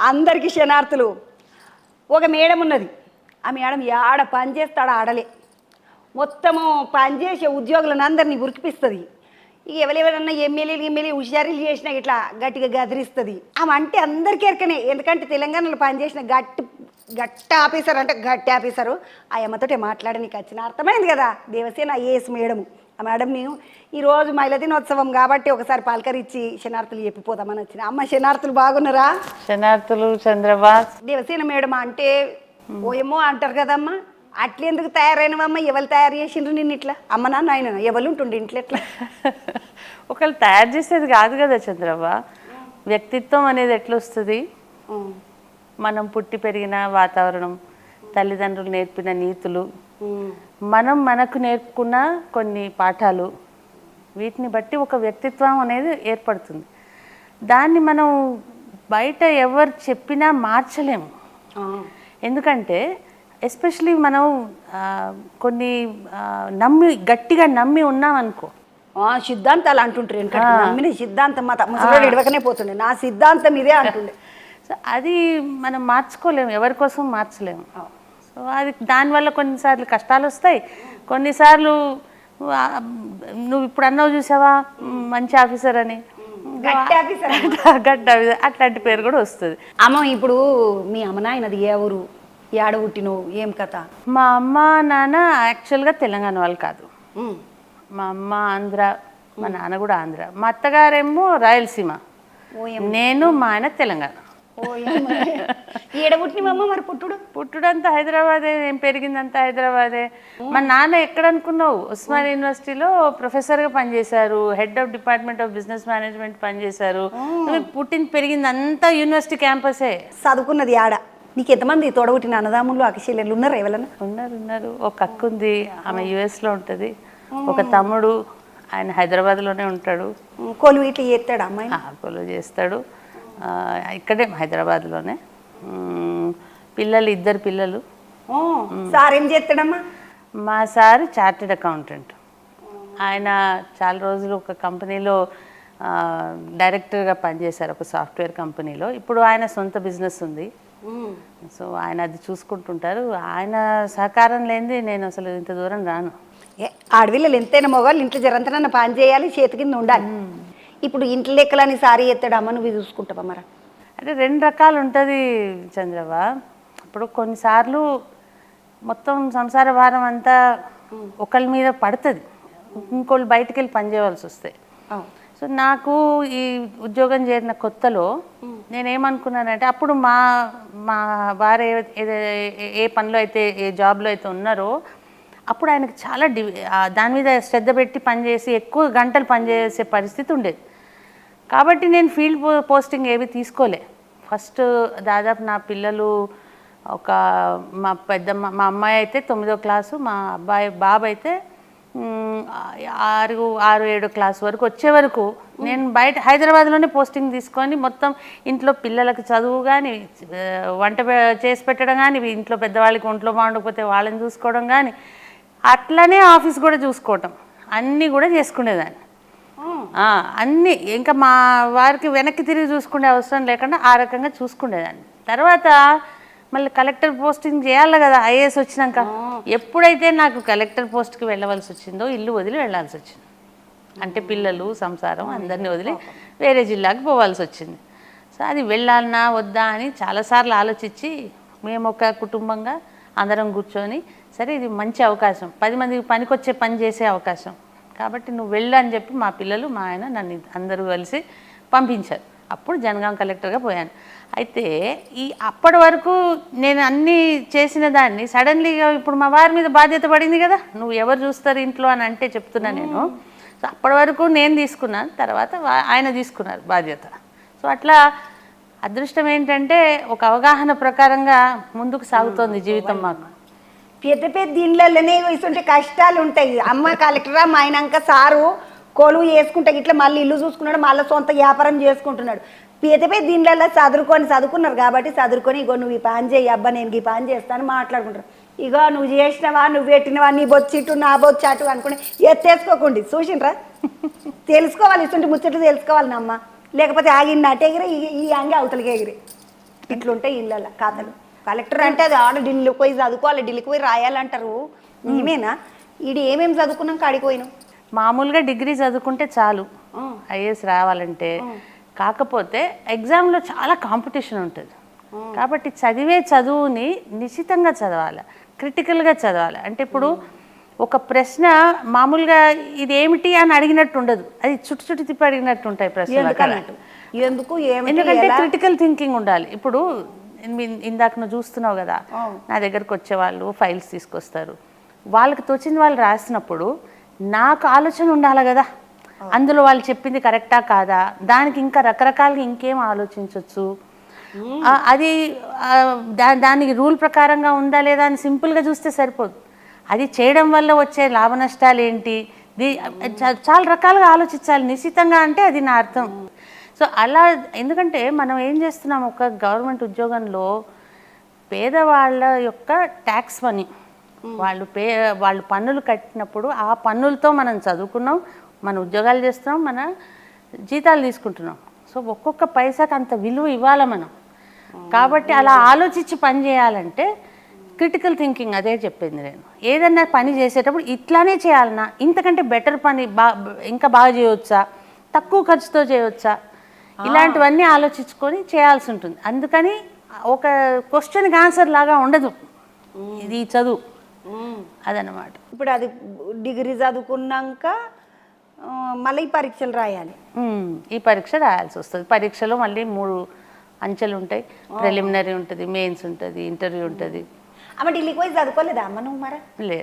అందరికి శనార్థులు. ఒక మేడం ఉన్నది. ఆ మేడం ఆడ పని చేస్తాడు ఆడలే, మొత్తము పనిచేసే ఉద్యోగులను అందరినీ ఉరికిపిస్తుంది. ఇక ఎవరెవరన్నా ఎమ్మెల్యేలు హుషారీలు చేసినా ఇట్లా గట్టిగా గదిరిస్తుంది. ఆమె అంటే అందరికీ ఎరకనే, ఎందుకంటే తెలంగాణలో పనిచేసిన గట్టి ఆఫీసర్ అంటే గట్టి ఆఫీసరు. ఆ అమ్మతోటే మాట్లాడనీకి వచ్చిన, అర్థమైంది కదా. Devasena IAS madam. ఆ మేడం నేను ఈరోజు మహిళా దినోత్సవం కాబట్టి ఒకసారి పలకరించి శనార్థులు చెప్పిపోదామని వచ్చిన. అమ్మ శనార్థులు బాగున్నారా? శనార్థులు చంద్రబాస్. దేవసేన మేడం అంటే ఓయేమో అంటారు కదమ్మా, అట్లెందుకు తయారైనవమ్మ? ఎవరు తయారు చేసిండ్రు నిన్ను ఇట్లా? అమ్మ నాన్న ఆయన ఎవరు ఉంటుండే ఇంట్లో ఎట్లా? ఒకళ్ళు తయారు చేసేది కాదు కదా చంద్రబా. వ్యక్తిత్వం అనేది ఎట్లా వస్తుంది? మనం పుట్టి పెరిగిన వాతావరణం, తల్లిదండ్రులు నేర్పిన నీతులు, మనం మనకు నేర్పుకున్న కొన్ని పాఠాలు, వీటిని బట్టి ఒక వ్యక్తిత్వం అనేది ఏర్పడుతుంది. దాన్ని మనం బయట ఎవరు చెప్పినా మార్చలేము. ఎందుకంటే ఎస్పెషలీ మనం కొన్ని గట్టిగా నమ్మి ఉన్నాం అనుకో. సిద్ధాంతాలు అంటుంటారు, ఎందుకంటే నమ్మిన సిద్ధాంతం మా ముసలోడు ఇడవకనే పోతుండే, నా సిద్ధాంతం ఇదే అంటుండే. సో అది మనం మార్చుకోలేము, ఎవరి కోసం మార్చలేము. సో అది దానివల్ల కొన్నిసార్లు కష్టాలు వస్తాయి. కొన్నిసార్లు నువ్వు ఇప్పుడు అన్నావు చూసావా మంచి ఆఫీసర్ అని, గట్టి ఆఫీసర్ అట్లాంటి పేరు కూడా వస్తుంది. అమ్మ ఇప్పుడు మీ అమ్మ నాయనది ఏ ఊరు, ఏడ పుట్టినవు, ఏం కథ? మా అమ్మ నాన్న యాక్చువల్గా తెలంగాణ వాళ్ళు కాదు. మా అమ్మ ఆంధ్ర, మా నాన్న కూడా ఆంధ్ర. మా అత్తగారేమో రాయలసీమ, నేను మా ఆయన తెలంగాణ. ఏడ పుట్టినవమ్మ మరి? పుట్టుడంతా హైదరాబాదే, నేను పెరిగిందంతా హైదరాబాదే. మా నాన్న ఎక్కడ అనుకున్నావు? ఉస్మాన్ యూనివర్సిటీలో ప్రొఫెసర్గా పనిచేశారు, head of department of business management పనిచేశారు. పుట్టింది పెరిగింది అంతా యూనివర్సిటీ క్యాంపసే. చదువుకున్నది ఆడ. నీకు ఎంతమంది తోడబుట్టిన అన్నదమ్ములు అక్కచెల్లెళ్ళు ఉన్నారు? ఎవరన్నా ఉన్నారు. ఒక అక్క ఉంది, ఆమె యుఎస్లో ఉంటుంది. ఒక తమ్ముడు, ఆయన హైదరాబాద్లోనే ఉంటాడు. కొలువు ఇట్లా చేస్తాడు అమ్మాయి? కొలువు చేస్తాడు, ఇక్కడే హైదరాబాద్లోనే. ఇద్దరు పిల్లలు. సార్ ఏం చేస్తాడమ్మా? మా సార్ చార్టెడ్ అకౌంటెంట్. ఆయన చాలా రోజులు ఒక కంపెనీలో డైరెక్టర్గా పనిచేశారు, ఒక సాఫ్ట్వేర్ కంపెనీలో. ఇప్పుడు ఆయన సొంత బిజినెస్ ఉంది. సో ఆయన అది చూసుకుంటుంటారు. ఆయన సహకారం లేనిది నేను అసలు ఇంత దూరం రాను. ఆడవిల్లలు ఎంతైనా మొగాళ్ళు ఇంట్లో జరంతనన్న పని చేయాలి, చేతి కింద ఉండాలి. ఇప్పుడు ఇంట్లో లెక్కలని సారీ ఎత్తాడు, అమ్మ నువ్వు చూసుకుంటావా? మరి అంటే రెండు రకాలు ఉంటుంది చంద్రబా. ఇప్పుడు కొన్నిసార్లు మొత్తం సంసార భారం అంతా ఒకళ్ళ మీద పడుతుంది, ఇంకోళ్ళు బయటికి వెళ్ళి పని చేయవలసి వస్తాయి. సో నాకు ఈ ఉద్యోగం చేరిన కొత్తలో నేనేమనుకున్నానంటే, అప్పుడు మా వారు ఏ పనిలో అయితే, ఏ జాబ్లో అయితే ఉన్నారో, అప్పుడు ఆయనకు చాలా దాని మీద శ్రద్ధ పెట్టి పనిచేసి ఎక్కువ గంటలు పనిచేసే పరిస్థితి ఉండేది. కాబట్టి నేను ఫీల్డ్ పోస్టింగ్ ఏవి తీసుకోలే. ఫస్ట్ దాదాపు నా పిల్లలు మా అమ్మాయి అయితే 9వ క్లాసు, మా బాబు అయితే 6-7 క్లాస్ వరకు వచ్చే వరకు నేను బయట హైదరాబాద్లోనే పోస్టింగ్ తీసుకొని మొత్తం ఇంట్లో పిల్లలకు చదువు కానీ, వంట చేసి పెట్టడం కానీ, ఇంట్లో పెద్దవాళ్ళకి ఒంట్లో బాగుండకపోతే వాళ్ళని చూసుకోవడం కానీ, అట్లనే ఆఫీస్ కూడా చూసుకోవటం, అన్నీ కూడా చేసుకునేదాన్ని. అన్నీ ఇంకా మా వారికి వెనక్కి తిరిగి చూసుకునే అవసరం లేకుండా ఆ రకంగా చూసుకునేదాన్ని. తర్వాత మళ్ళీ కలెక్టర్ పోస్టింగ్ చేయాలి కదా ఐఏఎస్ వచ్చినాక. ఎప్పుడైతే నాకు కలెక్టర్ పోస్ట్కి వెళ్ళవలసి వచ్చిందో ఇల్లు వదిలి వెళ్ళాల్సి వచ్చింది. అంటే పిల్లలు, సంసారం అందరినీ వదిలి వేరే జిల్లాకి పోవాల్సి వచ్చింది. సో అది వెళ్ళాలన్నా వద్దా అని చాలాసార్లు ఆలోచించి మేము ఒక కుటుంబంగా అందరం కూర్చొని, సరే ఇది మంచి అవకాశం, 10 మందికి పనికొచ్చే పని చేసే అవకాశం కాబట్టి నువ్వు వెళ్ళు అని చెప్పి మా పిల్లలు, మా ఆయన, నన్ను అందరూ కలిసి పంపించారు. అప్పుడు జనగాం కలెక్టర్గా పోయాను. అయితే అప్పటి వరకు నేను అన్నీ చేసిన దాన్ని సడన్లీగా ఇప్పుడు మా వారి మీద బాధ్యత పడింది కదా, నువ్వు ఎవరు చూస్తారు ఇంట్లో అని అంటే చెప్తున్నా నేను. సో అప్పటి వరకు నేను తీసుకున్నాను, తర్వాత ఆయన తీసుకున్నారు బాధ్యత. సో అట్లా అదృష్టం ఏంటంటే ఒక అవగాహన ప్రకారంగా ముందుకు సాగుతోంది జీవితం మాకు. పెద్ద ఇళ్ళలోనే వేస్తుంటే కష్టాలు ఉంటాయి. అమ్మ కలెక్టరా, మా ఆయనంక సారు కొలువు చేసుకుంటే ఇట్లా మళ్ళీ ఇల్లు చూసుకున్నాడు, మళ్ళీ సొంత వ్యాపారం చేసుకుంటున్నాడు. పెద్ద ఇళ్ళల్లో చదువుకున్నారు కాబట్టి చదువుకొని ఇగో నువ్వు ఈ పని చేయి అబ్బా, నేను ఈ పని చేస్తాను మాట్లాడుకుంటారు. ఇగో నువ్వు చేసినవా, నువ్వు పెట్టినవా, నీ బొచ్చిట్టు నా బొచ్చాటు అనుకుని ఎత్తేసుకోకండి. చూసిండ్రా? తెలుసుకోవాలి, ఇస్తుంటే ముచ్చట్లు తెలుసుకోవాలి అమ్మ, లేకపోతే ఆగిన అటు ఎగిరి ఈ అంగి అవతలకి ఎగిరి. ఇట్లుంటాయి ఇళ్ళ కథలు. కలెక్టర్ అంటే అది ఆడ ఢిల్లీకి పోయి చదువుకోవాలి, ఢిల్లీకి పోయి రాయాలంటారు. మేమేనా ఈడు ఏమేమి చదువుకున్నాక ఆడిపోయినాం. మామూలుగా డిగ్రీ చదువుకుంటే చాలు ఐఏఎస్ రావాలంటే. కాకపోతే ఎగ్జామ్లో చాలా కాంపిటీషన్ ఉంటుంది కాబట్టి చదివే చదువుని నిశ్చితంగా చదవాలి, క్రిటికల్గా చదవాలి. అంటే ఇప్పుడు ఒక ప్రశ్న మామూలుగా ఇదేమిటి అని అడిగినట్టు ఉండదు, అది చుట్టు తిప్పి అడిగినట్టు ఉంటాయి ప్రశ్నలు. ఎందుకంటే క్రిటికల్ థింకింగ్ ఉండాలి. ఇప్పుడు ఇందాక నువ్వు చూస్తున్నావు కదా, నా దగ్గరకు వచ్చే వాళ్ళు ఫైల్స్ తీసుకొస్తారు, వాళ్ళకి తోచింది వాళ్ళు రాసినప్పుడు నాకు ఆలోచన ఉండాలి కదా, అందులో వాళ్ళు చెప్పింది కరెక్టా కాదా, దానికి ఇంకా రకరకాలుగా ఇంకేం ఆలోచించవచ్చు, అది దానికి రూల్ ప్రకారంగా ఉందా లేదా అని సింపుల్గా చూస్తే సరిపోదు. అది చేయడం వల్ల వచ్చే లాభ నష్టాలు ఏంటి, చాలా రకాలుగా ఆలోచించాలి నిశ్చితంగా, అంటే అది నా అర్థం. సో అలా, ఎందుకంటే మనం ఏం చేస్తున్నాం, ఒక గవర్నమెంట్ ఉద్యోగంలో పేదవాళ్ళ యొక్క ట్యాక్స్ మనీ, వాళ్ళు పన్నులు కట్టినప్పుడు ఆ పన్నులతో మనం చదువుకున్నాం, మన ఉద్యోగాలు చేస్తున్నాం, మన జీతాలు తీసుకుంటున్నాం. సో ఒక్కొక్క పైసాకి అంత విలువ ఇవ్వాలి మనం. కాబట్టి అలా ఆలోచించి పని చేయాలంటే క్రిటికల్ థింకింగ్, అదే చెప్పింది నేను. ఏదన్నా పని చేసేటప్పుడు ఇట్లానే చేయాలన్నా, ఇంతకంటే బెటర్ పని ఇంకా బాగా చేయవచ్చా, తక్కువ ఖర్చుతో చేయవచ్చా, ఇలాంటివన్నీ ఆలోచించుకొని చేయాల్సి ఉంటుంది. అందుకని ఒక క్వశ్చన్కి ఆన్సర్ లాగా ఉండదు ఇది చదువు, అదనమాట. ఇప్పుడు అది డిగ్రీ చదువుకున్నాక మళ్ళీ పరీక్షలు రాయాలి. ఈ పరీక్ష రాయాల్సి వస్తుంది. పరీక్షలో మళ్ళీ 3 అంచెలు ఉంటాయి. ప్రిలిమినరీ ఉంటుంది, మెయిన్స్ ఉంటుంది, ఇంటర్వ్యూ ఉంటుంది. అమ్మ ఢిల్లీకి పోయి చదువుకోలేదా అమ్మ నువ్వు? మరి లేదు.